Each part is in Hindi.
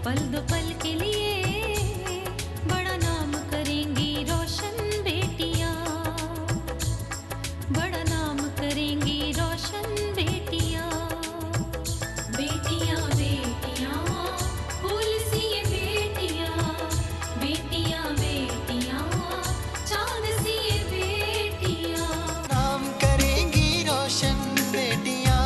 पल दो पल के लिए बड़ा नाम करेंगी रोशन बेटियां, बड़ा नाम करेंगी रोशन बेटियां। बेटियां बेटियां फूल सी ये बेटियां, बेटियां बेटियां चांद सी ये बेटियां, नाम करेंगी रोशन बेटियां।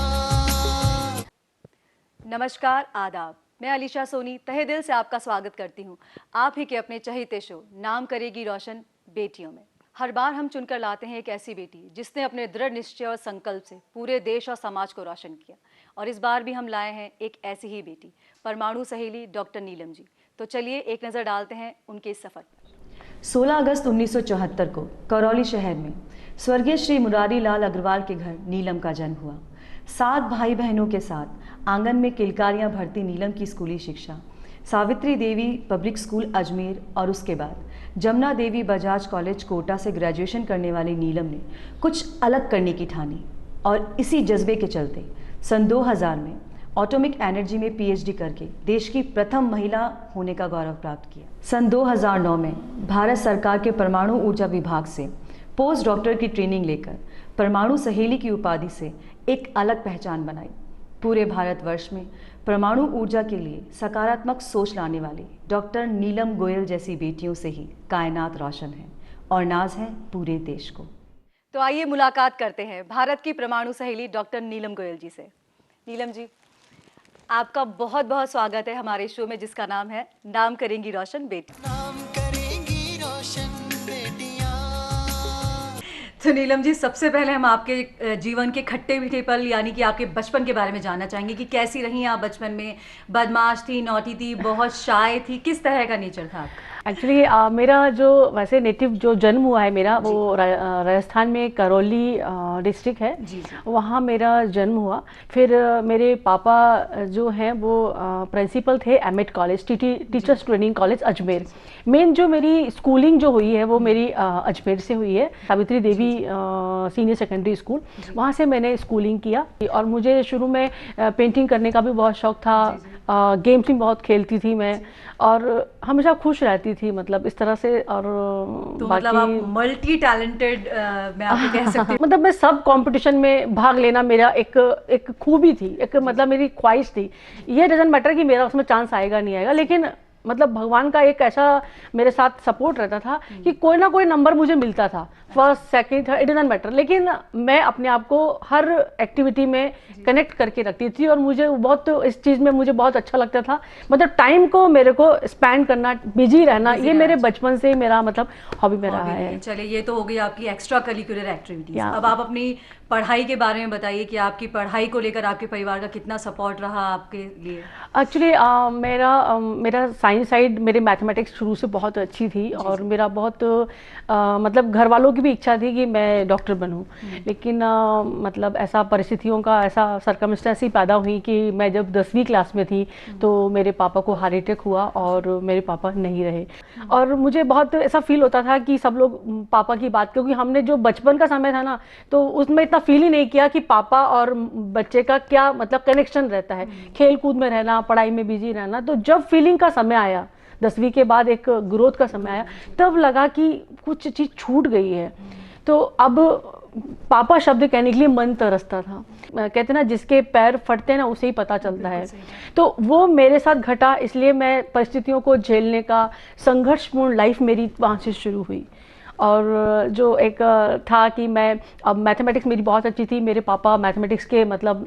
नमस्कार, आदाब। मैं अलीशा सोनी तहे दिल से आपका स्वागत करती हूँ आप ही के अपने चहेते शो नाम करेगी रोशन बेटियों में। हर बार हम चुनकर लाते हैं एक ऐसी बेटी जिसने अपने दृढ़ निश्चय और संकल्प से पूरे देश और समाज को रोशन किया, और इस बार भी हम लाए हैं एक ऐसी ही बेटी, परमाणु सहेली डॉक्टर नीलम जी। तो चलिए एक नज़र डालते हैं उनके इस सफ़र पर। 16 अगस्त 1974 को करौली शहर में स्वर्गीय श्री मुरारी लाल अग्रवाल के घर नीलम का जन्म हुआ। 7 भाई बहनों के साथ आंगन में किलकारियां भरती नीलम की स्कूली शिक्षा सावित्री देवी पब्लिक स्कूल अजमेर और उसके बाद जमुना देवी बजाज कॉलेज कोटा से ग्रेजुएशन करने वाली नीलम ने कुछ अलग करने की ठानी, और इसी जज्बे के चलते सन 2000 में एटॉमिक एनर्जी में पीएचडी करके देश की प्रथम महिला होने का गौरव प्राप्त किया। सन 2009 में भारत सरकार के परमाणु ऊर्जा विभाग से पोस्ट डॉक्टर की ट्रेनिंग लेकर परमाणु सहेली की उपाधि से एक अलग पहचान बनाई। पूरे भारतवर्ष में परमाणु ऊर्जा के लिए सकारात्मक सोच लाने वाली डॉक्टर नीलम गोयल जैसी बेटियों से ही कायनात रोशन है और नाज है पूरे देश को। तो आइए मुलाकात करते हैं भारत की परमाणु सहेली डॉक्टर नीलम गोयल जी से। नीलम जी, आपका बहुत बहुत स्वागत है हमारे शो में जिसका नाम है नाम करेंगी रोशन बेटी। नाम करेंगी रोशन बेटियां। तो नीलम जी, सबसे पहले हम आपके जीवन के खट्टे मीठे पल यानी कि आपके बचपन के बारे में जानना चाहेंगे कि कैसी रही आप बचपन में। बदमाश थी, नॉटी थी, बहुत शाय थी, किस तरह का नेचर था आपका? एक्चुअली मेरा जो वैसे नेटिव जो जन्म हुआ है मेरा वो राजस्थान में करौली डिस्ट्रिक्ट है। जी। वहाँ मेरा जन्म हुआ। फिर मेरे पापा जो हैं वो प्रिंसिपल थे M Ed college teachers training college Ajmer. मेन जो मेरी स्कूलिंग जो हुई है वो मेरी अजमेर से हुई है, Savitri Devi senior secondary school, वहाँ से मैंने स्कूलिंग किया। और मुझे शुरू में पेंटिंग करने का भी बहुत शौक था। गेम्स भी बहुत खेलती थी मैं और हमेशा खुश रहती थी, मतलब इस तरह से। और तो मतलब आप मल्टी टैलेंटेड मैं आपको कह सकती हूँ। मतलब मैं सब कंपटीशन में भाग लेना मेरा एक खूबी थी, एक मतलब मेरी ख्वाहिश थी। ये डजंट मैटर कि मेरा उसमें चांस आएगा नहीं आएगा, लेकिन मतलब भगवान का एक ऐसा मेरे साथ सपोर्ट रहता था कि कोई ना कोई नंबर मुझे मिलता था, first second third, it doesn't matter. लेकिन मैं अपने आप को हर एक्टिविटी में कनेक्ट करके रखती थी और मुझे बहुत इस चीज़ में मुझे बहुत अच्छा लगता था। मतलब टाइम को मेरे को स्पेंड करना, बिजी रहना, ये मेरे बचपन से मेरा मतलब हॉबी में रहा है। चलिए, ये तो हो गई आपकी एक्स्ट्रा करिकुलर एक्टिविटीज। अब आप अपनी पढ़ाई के बारे में बताइए कि आपकी पढ़ाई को लेकर आपके परिवार का कितना सपोर्ट रहा आपके लिए? एक्चुअली मेरा साइंस साइड, मेरे मैथमेटिक्स शुरू से बहुत अच्छी थी और मेरा बहुत मतलब घर वालों की भी इच्छा थी कि मैं डॉक्टर बनूं। लेकिन मतलब ऐसा परिस्थितियों का ऐसा सर्कमस्टेंस ही पैदा हुई कि मैं जब 10वीं क्लास में थी तो मेरे पापा को हार्ट अटैक हुआ और मेरे पापा नहीं रहे। और मुझे बहुत ऐसा फील होता था कि सब लोग पापा की बात, क्योंकि हमने जो बचपन का समय था ना तो उसमें इतना फील ही नहीं किया कि पापा और बच्चे का क्या मतलब कनेक्शन रहता है, खेल कूद में रहना, पढ़ाई में बिजी रहना। तो जब फीलिंग का समय आया, 10वीं के बाद एक ग्रोथ का समय आया, तब लगा कि कुछ चीज़ छूट गई है। तो अब पापा शब्द कहने के लिए मन तरसता था। कहते ना जिसके पैर फटते हैं ना उसे ही पता चलता है। तो वो मेरे साथ घटा, इसलिए मैं परिस्थितियों को झेलने का संघर्षपूर्ण लाइफ मेरी वहाँ से शुरू हुई। और जो एक था कि मैं अब मैथमेटिक्स मेरी बहुत अच्छी थी, मेरे पापा मैथमेटिक्स के मतलब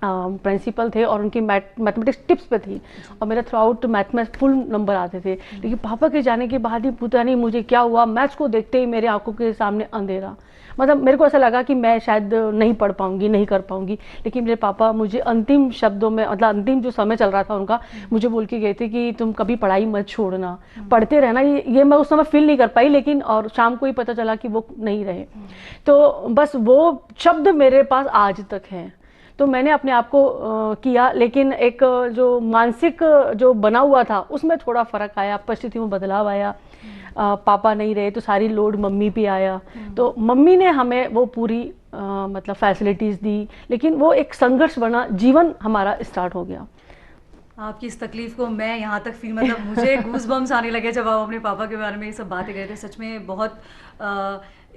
प्रिंसिपल थे और उनकी मैथमेटिक्स टिप्स पे थी और मेरा थ्रू आउट मैथ में फुल नंबर आते थे। लेकिन पापा के जाने के बाद ही पता नहीं मुझे क्या हुआ, मैथ्स को देखते ही मेरे आंखों के सामने अंधेरा। मतलब मेरे को ऐसा लगा कि मैं शायद नहीं पढ़ पाऊंगी, नहीं कर पाऊंगी। लेकिन मेरे पापा मुझे अंतिम शब्दों में, मतलब अंतिम जो समय चल रहा था उनका, मुझे बोल के गए थे कि तुम कभी पढ़ाई मत छोड़ना, पढ़ते रहना। ये मैं उस समय फील नहीं कर पाई, लेकिन और शाम को ही पता चला कि वो नहीं रहे। तो बस वो शब्द मेरे पास आज तक हैं। तो मैंने अपने आप को किया, लेकिन एक जो मानसिक जो बना हुआ था उसमें थोड़ा फ़र्क आया, परिस्थितियों में बदलाव आया। पापा नहीं रहे तो सारी लोड मम्मी पे आया। तो मम्मी ने हमें वो पूरी मतलब फैसिलिटीज़ दी, लेकिन वो एक संघर्ष बना, जीवन हमारा स्टार्ट हो गया। आपकी इस तकलीफ को मैं यहाँ तक फील, मतलब मुझे गूज बम्स आने लगे जब आप अपने पापा के बारे में ये सब बातें कह रहे थे। सच में बहुत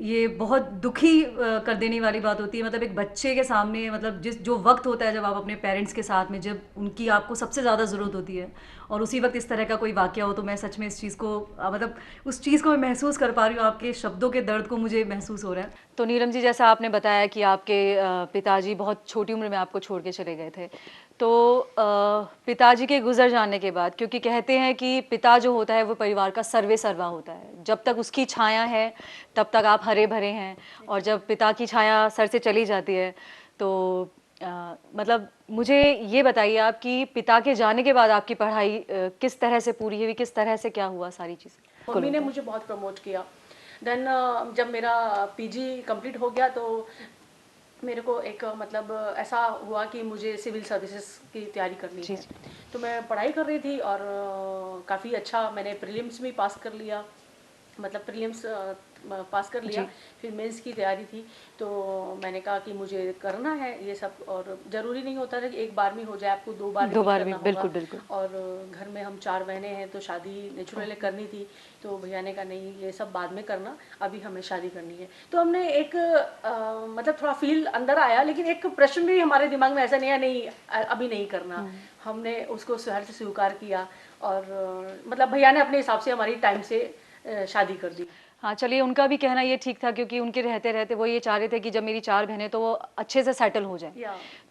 ये बहुत दुखी कर देने वाली बात होती है। मतलब एक बच्चे के सामने, मतलब जो वक्त होता है जब आप अपने पेरेंट्स के साथ में, जब उनकी आपको सबसे ज़्यादा ज़रूरत होती है, और उसी वक्त इस तरह का कोई वाक़या हो, तो मैं सच में इस चीज़ को मतलब उस चीज़ को मैं महसूस कर पा रही हूँ। आपके शब्दों के दर्द को मुझे महसूस हो रहा है। तो नीलम जी, जैसा आपने बताया कि आपके पिताजी बहुत छोटी उम्र में आपको छोड़ के चले गए थे, तो पिताजी के गुजर जाने के बाद, क्योंकि कहते हैं कि पिता जो होता है वो परिवार का सर्वे सर्वा होता है, जब तक उसकी छाया है तब तक आप हरे भरे हैं, और जब पिता की छाया सर से चली जाती है तो मतलब मुझे ये बताइए आप कि पिता के जाने के बाद आपकी पढ़ाई किस तरह से पूरी हुई, किस तरह से क्या हुआ सारी चीज़ें? मम्मी ने मुझे बहुत प्रमोट किया। देन जब मेरा पीजी कंप्लीट हो गया तो मेरे को एक मतलब ऐसा हुआ कि मुझे सिविल सर्विसेज की तैयारी करनी है। तो मैं पढ़ाई कर रही थी और काफ़ी अच्छा मैंने प्रीलिम्स भी पास कर लिया, मतलब प्रीलिम्स पास कर लिया। फिर मेंस की तैयारी थी, तो मैंने कहा कि मुझे करना है ये सब, और ज़रूरी नहीं होता था कि एक बार में हो जाए, आपको दो बार भी बिल्कुल बिल्कुल। और घर में हम 4 बहनें हैं, तो शादी नेचुरली करनी थी। तो भैया ने कहा नहीं, ये सब बाद में करना, अभी हमें शादी करनी है। तो हमने एक मतलब थोड़ा फील अंदर आया, लेकिन एक प्रश्न भी हमारे दिमाग में ऐसा नहीं आया नहीं अभी नहीं करना। हमने उसको सहर से स्वीकार किया, और मतलब भैया ने अपने हिसाब से हमारी टाइम से शादी कर दी। हाँ, चलिए, उनका भी कहना ये ठीक था, क्योंकि उनके रहते रहते वो ये चाह रहे थे कि जब मेरी 4 बहनें तो वो अच्छे से सेटल हो जाएं।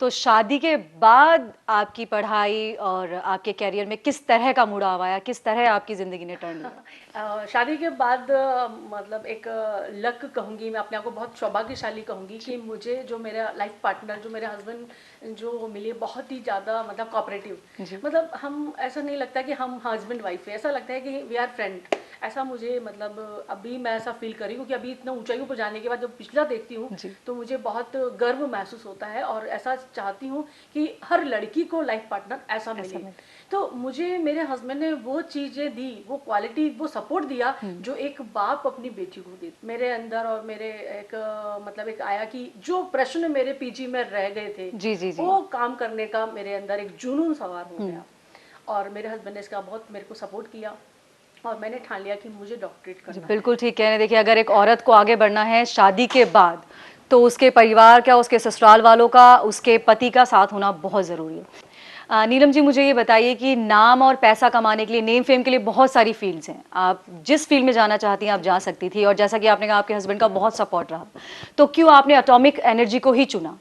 तो शादी के बाद आपकी पढ़ाई और आपके करियर में किस तरह का मुड़ाव आया, किस तरह आपकी ज़िंदगी ने टर्न लिया? शादी के बाद मतलब एक लक कहूँगी, मैं अपने आप को बहुत सौभाग्यशाली कहूँगी कि मुझे जो मेरा लाइफ पार्टनर, जो मेरे हस्बैंड जो मिले, बहुत ही ज़्यादा मतलब कोऑपरेटिव। मतलब हम ऐसा नहीं लगता कि हम हस्बैंड वाइफ है, ऐसा लगता है कि वी आर फ्रेंड। ऐसा मुझे मतलब अभी मैं ऐसा फील कर रही हूँ कि अभी इतना ऊंचाइयों पर जाने के बाद जब पिछला देखती हूँ तो मुझे बहुत गर्व महसूस होता है, और ऐसा चाहती हूँ कि हर लड़की को लाइफ पार्टनर ऐसा मिले। तो मुझे मेरे हस्बैंड ने वो चीज़ें दी, वो क्वालिटी, वो सपोर्ट दिया जो एक बाप अपनी बेटी को दे। मेरे अंदर और मेरे एक मतलब एक आया कि जो प्रश्न मेरे पीजी में रह गए थे वो काम करने का मेरे अंदर एक जुनून सवार हो गया, और मेरे हस्बैंड ने इसका बहुत मेरे को सपोर्ट किया, और मैंने ठान लिया कि मुझे डॉक्टरेट करना है। बिल्कुल ठीक कह रहे हैं। देखिए, अगर एक औरत को आगे बढ़ना है शादी के बाद, तो उसके परिवार का, उसके ससुराल वालों का, उसके पति का साथ होना बहुत ज़रूरी है। नीलम जी, मुझे ये बताइए कि नाम और पैसा कमाने के लिए, नेम फेम के लिए बहुत सारी फील्ड्स हैं, आप जिस फील्ड में जाना चाहती हैं आप जा सकती थी, और जैसा कि आपने कहा आपके हस्बैंड का बहुत सपोर्ट रहा, तो क्यों आपने एटॉमिक एनर्जी को ही चुना?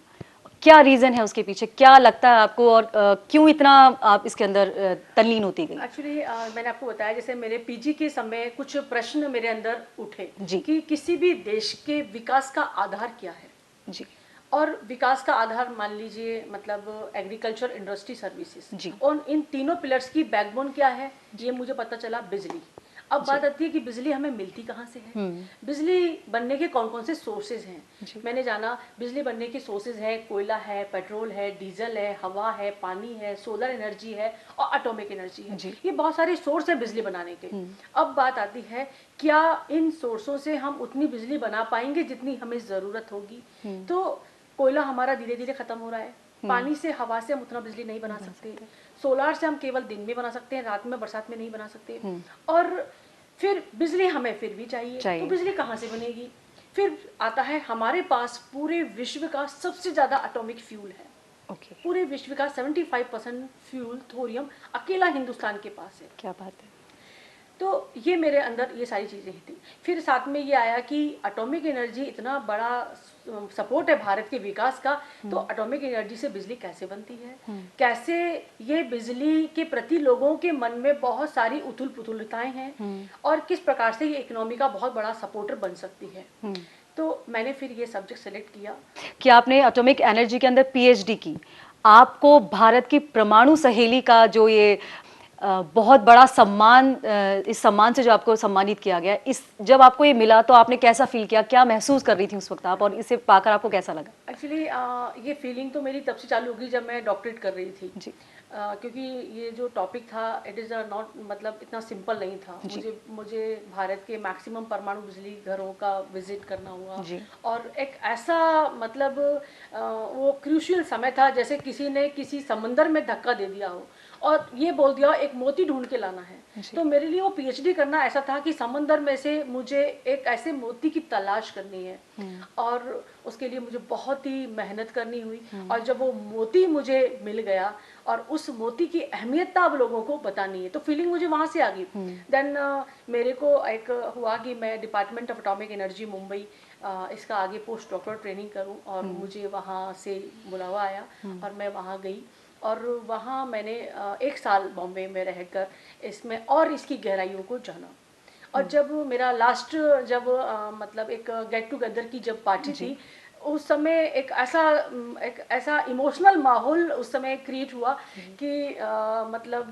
क्या रीज़न है उसके पीछे, क्या लगता है आपको, और क्यों इतना आप इसके अंदर तल्लीन होती गई? एक्चुअली मैंने आपको बताया, जैसे मेरे पीजी के समय कुछ प्रश्न मेरे अंदर उठे कि किसी भी देश के विकास का आधार क्या है जी। और विकास का आधार मान लीजिए मतलब एग्रीकल्चर, इंडस्ट्री, सर्विसेज, और इन तीनों पिलर्स की बैकबोन क्या है, ये मुझे पता चला, बिजली। अब बात आती है कि बिजली हमें मिलती कहाँ से है, बिजली बनने के कौन कौन से सोर्सेज हैं। मैंने जाना बिजली बनने के सोर्सेज है, कोयला है, पेट्रोल है, डीजल है, हवा है, पानी है, सोलर एनर्जी है और एटॉमिक एनर्जी है। ये बहुत सारे सोर्स है बिजली बनाने के। अब बात आती है, क्या इन सोर्सों से हम उतनी बिजली बना पाएंगे जितनी हमें ज़रूरत होगी? तो कोयला हमारा धीरे धीरे खत्म हो रहा है, पानी से, हवा से हम उतना बिजली नहीं बना सकते, सोलार से हम केवल दिन में बना सकते हैं, रात में, बरसात में नहीं बना सकते, और फिर बिजली हमें फिर भी चाहिए। तो बिजली कहाँ से बनेगी? फिर आता है हमारे पास पूरे विश्व का सबसे ज़्यादा एटॉमिक फ्यूल है। पूरे विश्व का 75% फ्यूल, थोरियम, अकेला हिंदुस्तान के पास है। क्या बात है। तो ये मेरे अंदर ये सारी चीज़ें थी। फिर साथ में ये आया कि एटॉमिक एनर्जी इतना बड़ा सपोर्ट है भारत के विकास का, तो एटॉमिक एनर्जी से बिजली कैसे बनती है, कैसे ये बिजली के प्रति लोगों के मन में बहुत सारी उथल पुथलताएं हैं, और किस प्रकार से ये इकोनॉमी का बहुत बड़ा सपोर्टर बन सकती है। तो मैंने फिर ये सब्जेक्ट सेलेक्ट किया कि आपने एटॉमिक एनर्जी के अंदर पीएचडी की। आपको भारत की परमाणु सहेली का जो ये बहुत बड़ा सम्मान, इस सम्मान से जो आपको सम्मानित किया गया, इस जब आपको ये मिला तो आपने कैसा फील किया, क्या महसूस कर रही थी उस वक्त आप, और इसे पाकर आपको कैसा लगा? एक्चुअली ये फीलिंग तो मेरी तब से चालू होगी जब मैं डॉक्टरेट कर रही थी जी। क्योंकि ये जो टॉपिक था, इट इज़ नॉट मतलब इतना सिंपल नहीं था। मुझे भारत के मैक्सिमम परमाणु बिजली घरों का विजिट करना हुआ, और एक ऐसा मतलब वो क्रूशियल समय था जैसे किसी ने किसी समंदर में धक्का दे दिया हो, और ये बोल दिया एक मोती ढूंढ के लाना है। तो मेरे लिए वो पीएचडी करना ऐसा था कि समंदर में से मुझे एक ऐसे मोती की तलाश करनी है, और उसके लिए मुझे बहुत ही मेहनत करनी हुई। और जब वो मोती मुझे मिल गया और उस मोती की अहमियत अब लोगों को बतानी है, तो फीलिंग मुझे वहाँ से आ गई। देन मेरे को एक हुआ कि मैं department of atomic energy Mumbai इसका आगे पोस्ट डॉक्टर ट्रेनिंग करूं, और मुझे वहाँ से बुलावा आया और मैं वहाँ गई। और वहाँ मैंने 1 साल बॉम्बे में रहकर इसमें और इसकी गहराइयों को जाना। और जब मेरा लास्ट जब मतलब एक गेट टुगेदर की जब पार्टी थी, उस समय एक ऐसा इमोशनल माहौल उस समय क्रिएट हुआ कि मतलब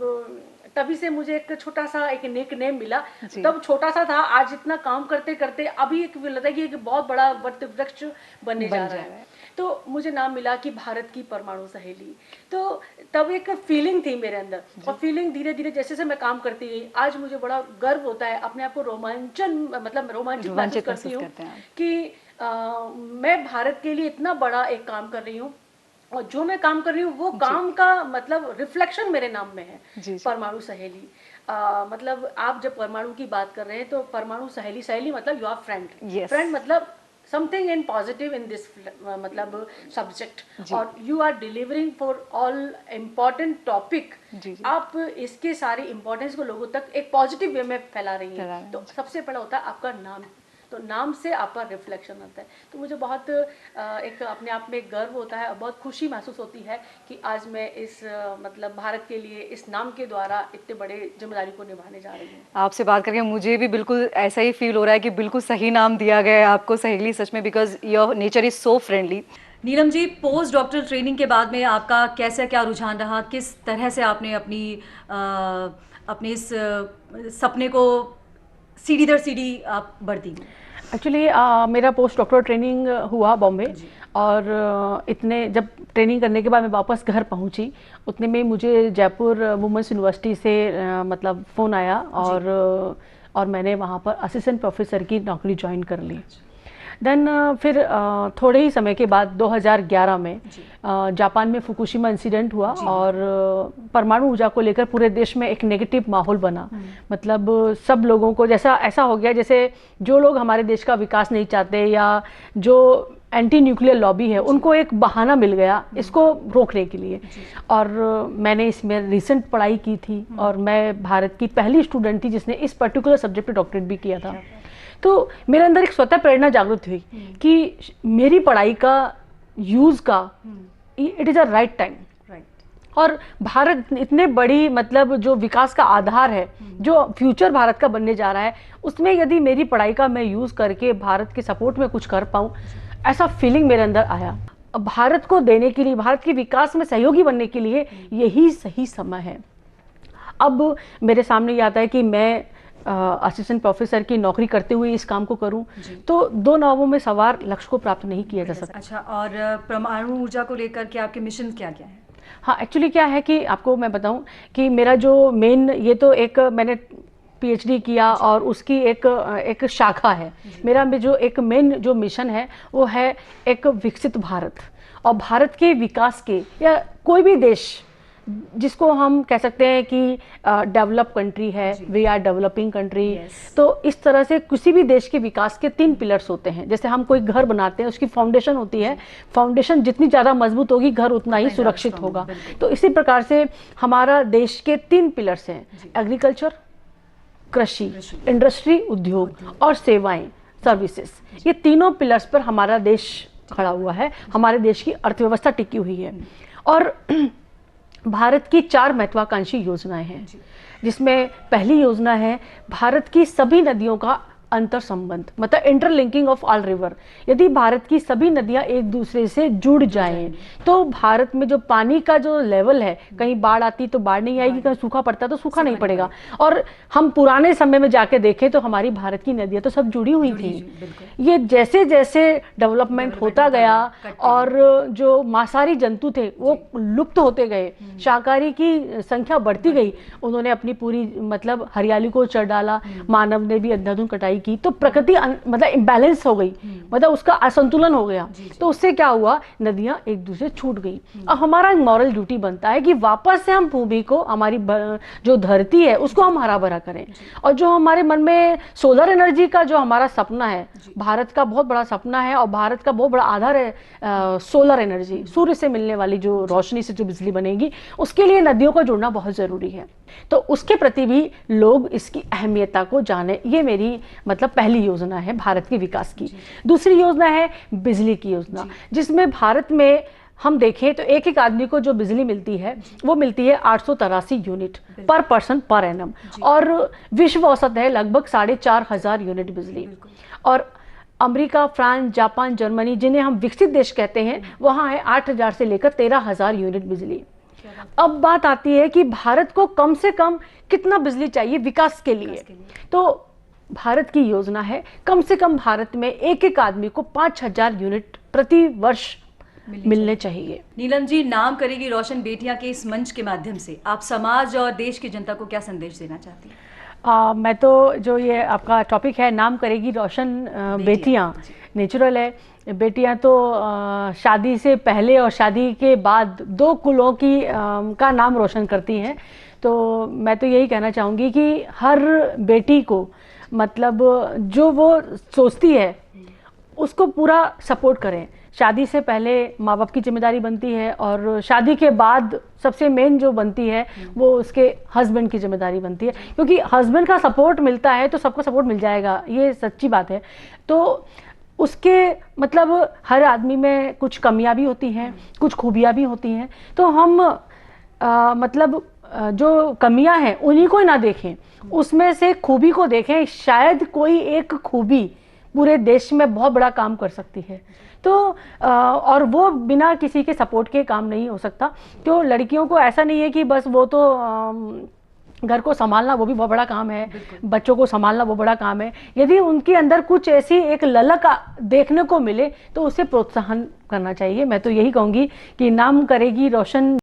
तभी से मुझे एक छोटा सा एक निक नेम मिला। तब छोटा सा था, आज इतना काम करते करते अभी एक लगता है कि एक बहुत बड़ा वट वृक्ष बनने जा रहा है। तो मुझे नाम मिला कि भारत की परमाणु सहेली। तो तब एक फीलिंग थी मेरे अंदर, और फीलिंग धीरे धीरे जैसे से मैं काम करती गई, आज मुझे बड़ा गर्व होता है, अपने आप को रोमांचित महसूस करती हूँ कि मैं भारत के लिए इतना बड़ा एक काम कर रही हूँ, और जो मैं काम कर रही हूँ वो काम का मतलब रिफ्लेक्शन मेरे नाम में है, परमाणु सहेली। मतलब आप जब परमाणु की बात कर रहे हैं तो परमाणु सहेली, सहेली मतलब यू आर फ्रेंड, फ्रेंड मतलब something in positive in this मतलब सब्जेक्ट, और you are delivering for all important topic. आप इसके सारे इम्पोर्टेंस को लोगों तक एक पॉजिटिव वे में फैला रही हैं। तो सबसे पहला होता है आपका नाम, तो नाम से आपका रिफ्लेक्शन आता है। तो मुझे बहुत एक अपने आप में गर्व होता है और बहुत खुशी महसूस होती है कि आज मैं इस मतलब भारत के लिए इस नाम के द्वारा इतने बड़े जिम्मेदारी को निभाने जा रही हूँ। आपसे बात करके मुझे भी बिल्कुल ऐसा ही फील हो रहा है कि बिल्कुल सही नाम दिया गया है आपको सहेली, सच में, because your nature is so friendly. Neelam ji, post doctoral training के बाद में आपका कैसा क्या रुझान रहा, किस तरह से आपने अपने इस सपने को सीढ़ी दर सीढ़ी आप बढ़ती? एक्चुअली मेरा पोस्ट डॉक्टर ट्रेनिंग हुआ बॉम्बे, और इतने जब ट्रेनिंग करने के बाद मैं वापस घर पहुंची, उतने में मुझे जयपुर वुमेंस यूनिवर्सिटी से मतलब फ़ोन आया, और मैंने वहाँ पर असिस्टेंट प्रोफेसर की नौकरी ज्वाइन कर ली। देन फिर थोड़े ही समय के बाद 2011 में जापान में फुकुशिमा इंसिडेंट हुआ, और परमाणु ऊर्जा को लेकर पूरे देश में एक नेगेटिव माहौल बना। मतलब सब लोगों को ऐसा हो गया जैसे जो लोग हमारे देश का विकास नहीं चाहते, या जो एंटी न्यूक्लियर लॉबी है, उनको एक बहाना मिल गया इसको रोकने के लिए। और मैंने इसमें रिसेंट पढ़ाई की थी, और मैं भारत की पहली स्टूडेंट थी जिसने इस पर्टिकुलर सब्जेक्ट पे डॉक्टरेट भी किया था। तो मेरे अंदर एक स्वतः प्रेरणा जागृत हुई कि मेरी पढ़ाई का यूज़ का it is a right time. और भारत इतने बड़ी मतलब जो विकास का आधार है, जो फ्यूचर भारत का बनने जा रहा है, उसमें यदि मेरी पढ़ाई का मैं यूज़ करके भारत के सपोर्ट में कुछ कर पाऊँ, ऐसा फीलिंग मेरे अंदर आया। भारत को देने के लिए, भारत के विकास में सहयोगी बनने के लिए यही सही समय है। अब मेरे सामने ये आता है कि मैं असिस्टेंट प्रोफेसर की नौकरी करते हुए इस काम को करूं, तो 2 नावों में सवार लक्ष्य को प्राप्त नहीं किया जा सकता। अच्छा, और परमाणु ऊर्जा को लेकर के आपके मिशन क्या क्या है? हाँ, एक्चुअली क्या है कि आपको मैं बताऊं कि मेरा जो मेन, ये तो एक मैंने पीएचडी किया और उसकी एक शाखा है। मेरा जो एक मेन जो मिशन है वो है एक विकसित भारत, और भारत के विकास के, या कोई भी देश जिसको हम कह सकते हैं कि डेवलप कंट्री है, वी आर डेवलपिंग कंट्री। तो इस तरह से किसी भी देश के विकास के 3 पिलर्स होते हैं। जैसे हम कोई घर बनाते हैं, उसकी फाउंडेशन होती है, फाउंडेशन जितनी ज़्यादा मजबूत होगी घर उतना ही सुरक्षित होगा। तो इसी प्रकार से हमारा देश के 3 पिलर्स हैं, एग्रीकल्चर, कृषि, इंडस्ट्री, उद्योग, और सेवाएं, सर्विसेज। ये तीनों पिलर्स पर हमारा देश खड़ा हुआ है, हमारे देश की अर्थव्यवस्था टिकी हुई है। और भारत की 4 महत्वाकांक्षी योजनाएं हैं, जिसमें पहली योजना है भारत की सभी नदियों का अंतर संबंध, मतलब इंटरलिंकिंग ऑफ ऑल रिवर। यदि भारत की सभी नदियां एक दूसरे से जुड़ जाएं तो भारत में जो पानी का जो लेवल है, कहीं बाढ़ आती तो बाढ़ नहीं आएगी, कहीं सूखा पड़ता तो सूखा नहीं पड़ेगा। और हम पुराने समय में जाके देखें तो हमारी भारत की नदियां तो सब जुड़ी हुई थी। ये जैसे जैसे डेवलपमेंट होता गया और जो मांसाहारी जंतु थे वो लुप्त होते गए, शाकाहारी की संख्या बढ़ती गई, उन्होंने अपनी पूरी मतलब हरियाली को चढ़ डाला। मानव ने भी अंधाधुंध कटाई सिंचाई की तो प्रकृति मतलब इम्बैलेंस हो गई, मतलब उसका असंतुलन हो गया। तो उससे क्या हुआ, नदियां एक दूसरे छूट गई। अब हमारा मॉरल ड्यूटी बनता है कि वापस से हम भूमि को, हमारी जो धरती है उसको हम हरा भरा करें। और जो हमारे मन में सोलर एनर्जी का जो हमारा सपना है, भारत का बहुत बड़ा सपना है और भारत का बहुत बड़ा आधार है सोलर एनर्जी, सूर्य से मिलने वाली जो रोशनी से जो बिजली बनेगी, उसके लिए नदियों को जोड़ना बहुत ज़रूरी है। तो उसके प्रति भी लोग इसकी अहमियता को जाने, ये मेरी मतलब पहली योजना है भारत के विकास की। दूसरी योजना है बिजली की योजना, जिसमें भारत में हम देखें तो एक एक आदमी को जो बिजली मिलती है वो मिलती है 883 यूनिट पर पर्सन पर एनम, और विश्व औसत है लगभग 4,500 यूनिट बिजली। और अमेरिका, फ्रांस, जापान, जर्मनी, जिन्हें हम विकसित देश कहते हैं, वहाँ है 8,000 से लेकर 13,000 यूनिट बिजली। अब बात आती है कि भारत को कम से कम कितना बिजली चाहिए विकास के लिए। तो भारत की योजना है कम से कम भारत में एक एक आदमी को 5,000 यूनिट प्रति वर्ष मिलने चाहिए। नीलम जी, नाम करेगी रोशन बेटियां के इस मंच के माध्यम से आप समाज और देश की जनता को क्या संदेश देना चाहती हैं? मैं तो जो ये आपका टॉपिक है, नाम करेगी रोशन बेटियां, नेचुरल है। बेटियां तो शादी से पहले और शादी के बाद दो कुलों की का नाम रोशन करती हैं। तो मैं तो यही कहना चाहूँगी कि हर बेटी को मतलब जो वो सोचती है उसको पूरा सपोर्ट करें। शादी से पहले माँ बाप की जिम्मेदारी बनती है और शादी के बाद सबसे मेन जो बनती है वो उसके हस्बैंड की जिम्मेदारी बनती है, क्योंकि हस्बैंड का सपोर्ट मिलता है तो सबको सपोर्ट मिल जाएगा, ये सच्ची बात है। तो उसके मतलब हर आदमी में कुछ कमियां भी होती हैं, कुछ खूबियां भी होती हैं। तो हम मतलब जो कमियां हैं उन्हीं को ना देखें, उसमें से खूबी को देखें। शायद कोई एक खूबी पूरे देश में बहुत बड़ा काम कर सकती है। तो और वो बिना किसी के सपोर्ट के काम नहीं हो सकता। तो लड़कियों को ऐसा नहीं है कि बस वो तो घर को संभालना वो भी बहुत बड़ा काम है, बच्चों को संभालना वो बड़ा काम है। यदि उनके अंदर कुछ ऐसी एक ललक देखने को मिले तो उसे प्रोत्साहन करना चाहिए। मैं तो यही कहूँगी कि नाम करेगी रोशन